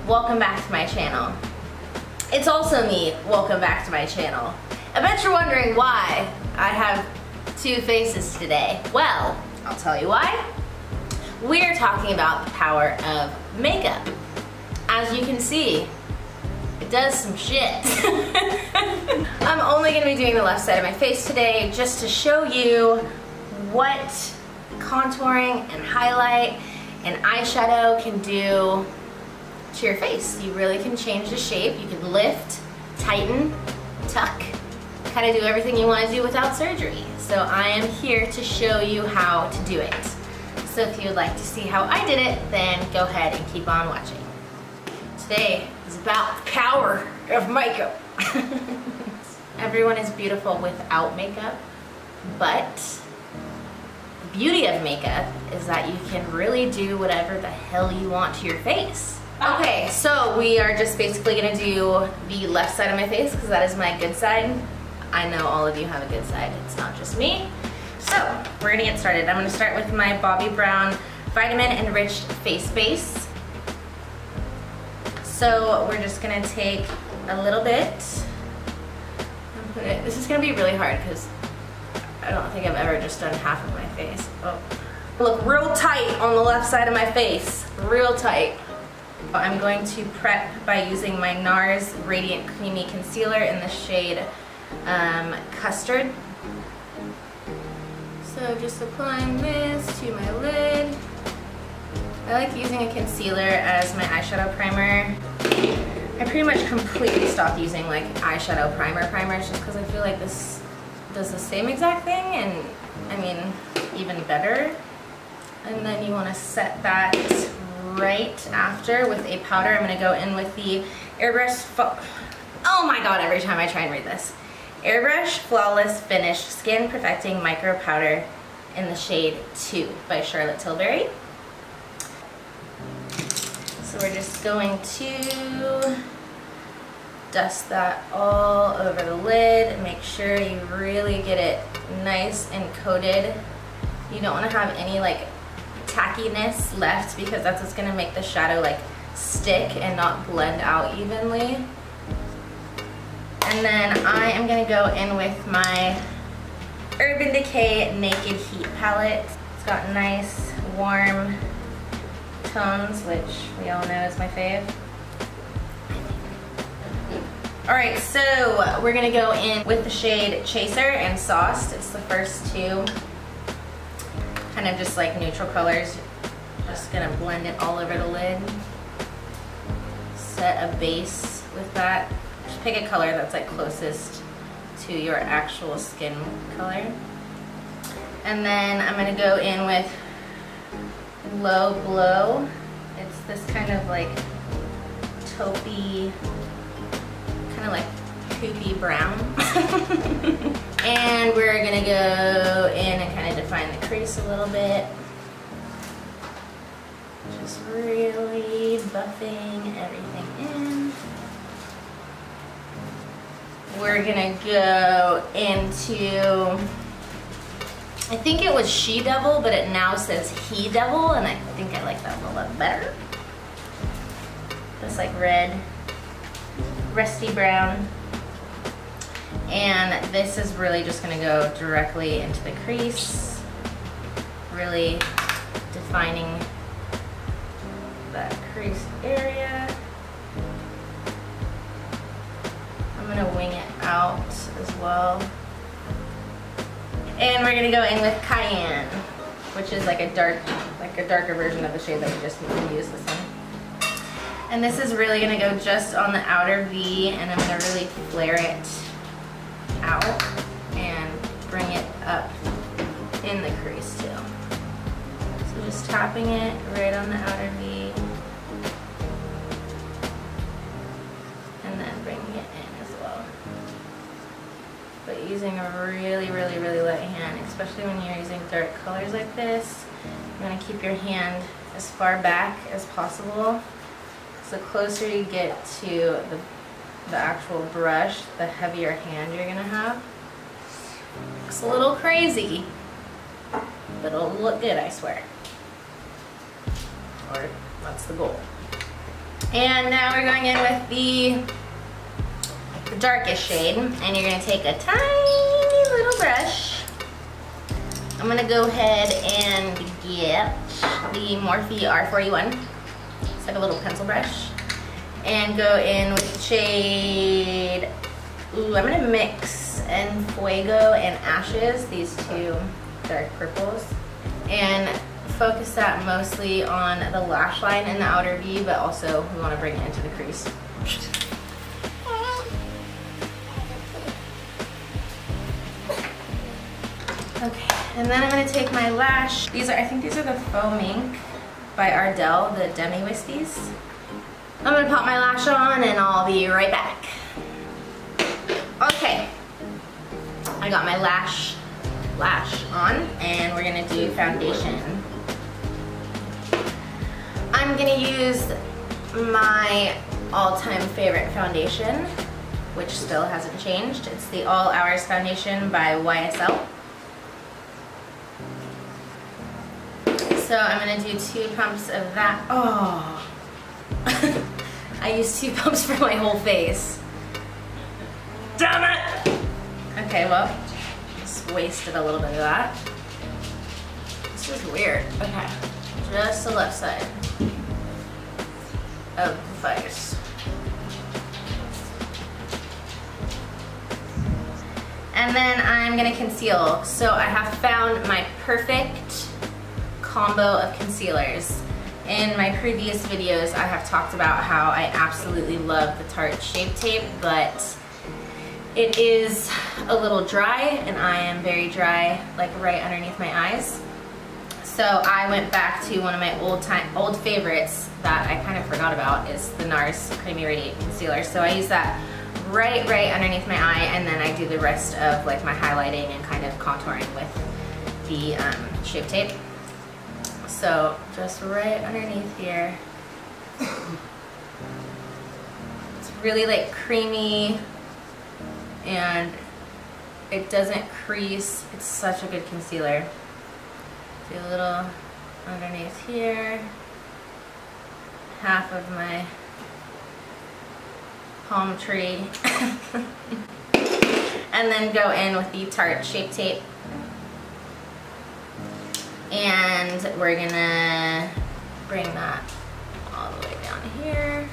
welcome back to my channel. It's also me, welcome back to my channel. I bet you're wondering why I have two faces today. Well, I'll tell you why. We're talking about the power of makeup. As you can see, it does some shit. I'm only gonna be doing the left side of my face today just to show you what contouring and highlight and eyeshadow can do to your face. You really can change the shape. You can lift, tighten, tuck, kind of do everything you want to do without surgery. So I am here to show you how to do it. So if you would like to see how I did it, then go ahead and keep on watching. Today is about the power of makeup. Everyone is beautiful without makeup, but the beauty of makeup is that you can really do whatever the hell you want to your face. Okay, so we are just basically gonna do the left side of my face because that is my good side. I know all of you have a good side, it's not just me. So we're gonna get started. I'm gonna start with my Bobbi Brown Vitamin Enriched Face Base. So we're just gonna take a little bit and put it, this is gonna be really hard because I don't think I've ever just done half of my face. Oh. Look real tight on the left side of my face, real tight. I'm going to prep by using my Nars Radiant Creamy Concealer in the shade Custard. So just applying this to my lid. I like using a concealer as my eyeshadow primer. I pretty much completely stopped using like eyeshadow primers just because I feel like this does the same exact thing and I mean even better. And then you want to set that right after with a powder. I'm going to go in with the Airbrush, oh my god, every time I try and read this. Airbrush Flawless Finish Skin Perfecting Micro Powder in the shade 2 by Charlotte Tilbury. So we're just going to dust that all over the lid and make sure you really get it nice and coated. You don't want to have any like tackiness left because that's what's going to make the shadow like stick and not blend out evenly. And then I am going to go in with my Urban Decay Naked Heat palette. It's got nice warm tones, which we all know is my fave. Alright, so we're going to go in with the shade Chaser and Sauced. It's the first two. Kind of just like neutral colors. Just gonna blend it all over the lid. Set a base with that. Just pick a color that's like closest to your actual skin color. And then I'm gonna go in with Low Glow. It's this kind of like taupey, kind of like poopy brown. And we're gonna go in and kind of define the crease a little bit. Just really buffing everything in. We're gonna go into, I think it was She Devil, but it now says He Devil, and I think I like that one a lot better. Just like red, rusty brown. And this is really just going to go directly into the crease, really defining that crease area. I'm going to wing it out as well. And we're going to go in with Cayenne, which is like a darker version of the shade that we just used this one. And this is really going to go just on the outer V, and I'm going to really flare it out and bring it up in the crease too. So just tapping it right on the outer V and then bringing it in as well. But using a really light hand, especially when you're using dark colors like this, you want to keep your hand as far back as possible. So the closer you get to the actual brush, the heavier hand you're gonna have. Looks a little crazy, but it'll look good, I swear. Or that's the goal. And now we're going in with the darkest shade, and you're gonna take a tiny little brush. I'm gonna go ahead and get the Morphe R41. It's like a little pencil brush. And go in with the shade, ooh, I'm gonna mix En Fuego and Ashes, these two dark purples. And focus that mostly on the lash line in the outer V, but also we wanna bring it into the crease. Okay, and then I'm gonna take my lash. I think these are the Faux Mink by Ardell, the Demi Wispies. I'm gonna pop my lash on and I'll be right back. Okay, I got my lash on and we're gonna do foundation. I'm gonna use my all-time favorite foundation, which still hasn't changed. It's the All Hours Foundation by YSL. So I'm gonna do 2 pumps of that. Oh, I used 2 pumps for my whole face. Damn it! Okay, well, just wasted a little bit of that. This is weird. Okay, just the left side of the face. And then I'm gonna conceal. So I have found my perfect combo of concealers. In my previous videos, I have talked about how I absolutely love the Tarte Shape Tape, but it is a little dry, and I am very dry, like right underneath my eyes. So I went back to one of my old favorites that I kind of forgot about, is the Nars Creamy Radiant Concealer. So I use that right underneath my eye, and then I do the rest of like my highlighting and kind of contouring with the Shape Tape. So just right underneath here. It's really like creamy and it doesn't crease. It's such a good concealer. Do a little underneath here. Half of my palm tree. And then go in with the Tarte Shape Tape. And we're gonna bring that all the way down here.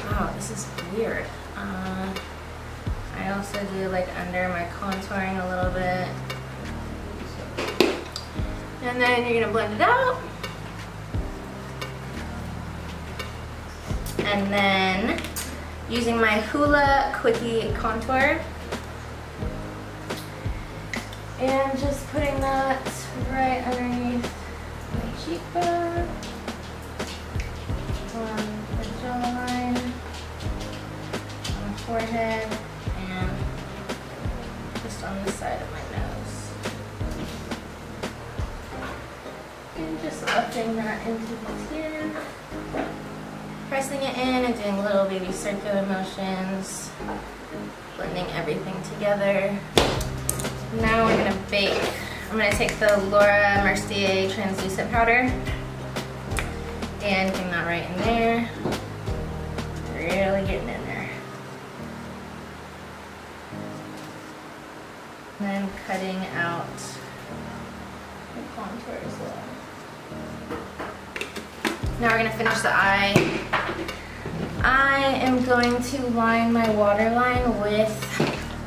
Wow, this is weird. I also do like under my contouring a little bit. And then you're gonna blend it out. And then using my Hoola Quickie Contour, and just putting that right underneath my cheekbone, on the jawline, on the forehead, and just on the side of my nose. And just lifting that into the tear, pressing it in and doing little baby circular motions, blending everything together. Now we're gonna bake. I'm gonna take the Laura Mercier translucent powder and bring that right in there. Really getting in there. And then cutting out the contour as well. Now we're gonna finish the eye. I am going to line my waterline with,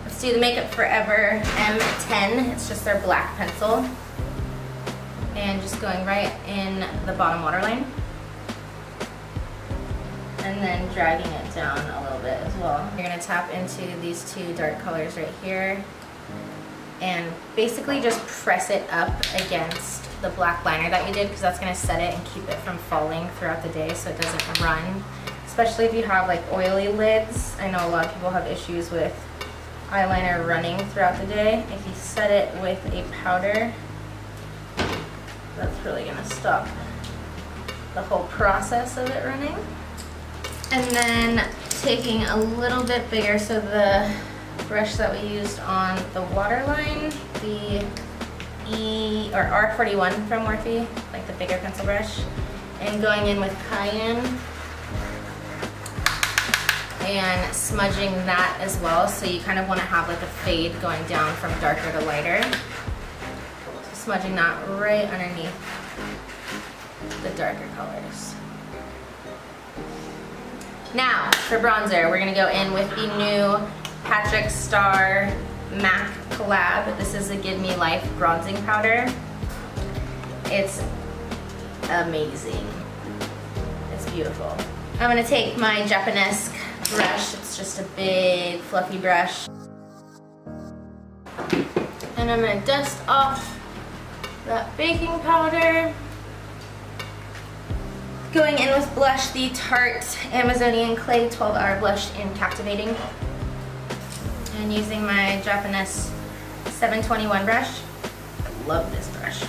let's do the Makeup Forever M10. It's just their black pencil. And just going right in the bottom waterline. And then dragging it down a little bit as well. You're gonna tap into these 2 dark colors right here. And basically just press it up against the black liner that you did, because that's gonna set it and keep it from falling throughout the day so it doesn't run. Especially if you have like oily lids. I know a lot of people have issues with eyeliner running throughout the day. If you set it with a powder, that's really gonna stop the whole process of it running. And then taking a little bit bigger, so the brush that we used on the waterline, the R41 from Morphe, like the bigger pencil brush, And going in with cayenne and smudging that as well. So you kind of want to have like a fade going down from darker to lighter. So smudging that right underneath the darker colors. Now for bronzer, we're gonna go in with the new Patrick Star MAC collab. This is the Give Me Life bronzing powder. It's amazing. It's beautiful. I'm gonna take my Japanese brush. It's just a big fluffy brush. And I'm gonna dust off that baking powder. Going in with blush, the Tarte Amazonian Clay 12-Hour Blush in Captivating. And using my Japanese 721 brush. I love this brush.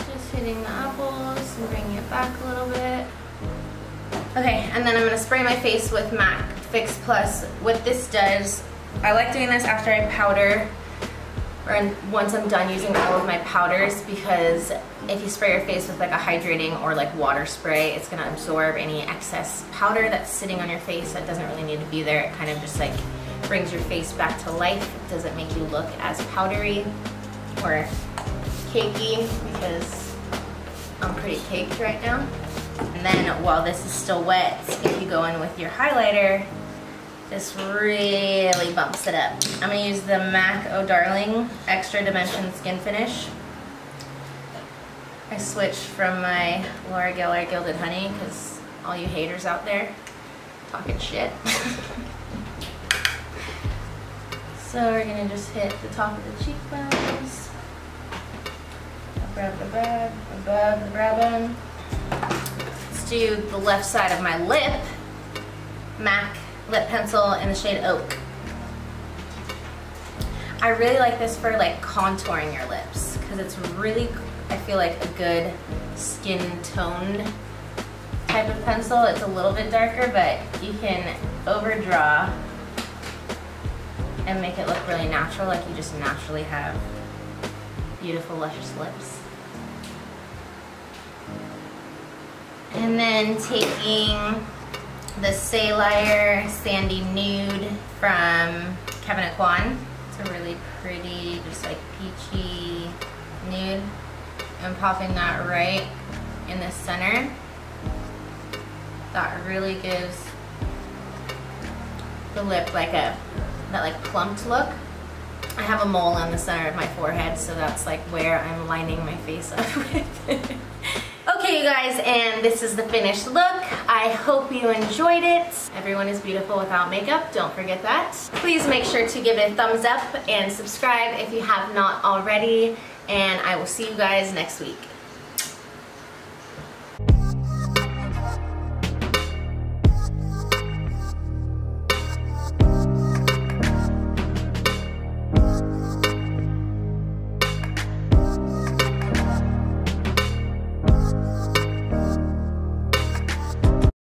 Just hitting the apples and bringing it back a little bit. Okay, and then I'm gonna spray my face with MAC Fix Plus. What this does, I like doing this after I powder, or once I'm done using all of my powders, because if you spray your face with like a hydrating or like water spray, it's gonna absorb any excess powder that's sitting on your face that doesn't really need to be there. It kind of just like brings your face back to life. It doesn't make you look as powdery or cakey, because I'm pretty caked right now. And then while this is still wet, if you go in with your highlighter, this really bumps it up. I'm gonna use the MAC Oh Darling Extra Dimension Skin Finish. I switched from my Laura Geller Gilded Honey because all you haters out there talking shit. So we're gonna just hit the top of the cheekbones, above the brow bone. Let's do the left side of my lip. MAC lip pencil in the shade Oak. I really like this for like contouring your lips because it's really, I feel like, a good skin toned type of pencil. It's a little bit darker, but you can overdraw and make it look really natural, like you just naturally have beautiful, luscious lips. And then taking the Sailire Sandy Nude from Kevyn Aucoin. It's a really pretty, just like peachy nude. I'm popping that right in the center. That really gives the lip like that like plumped look. I have a mole on the center of my forehead, so that's like where I'm lining my face up with. Okay, you guys, and this is the finished look. I hope you enjoyed it. Everyone is beautiful without makeup, don't forget that. Please make sure to give it a thumbs up and subscribe if you have not already, and I will see you guys next week.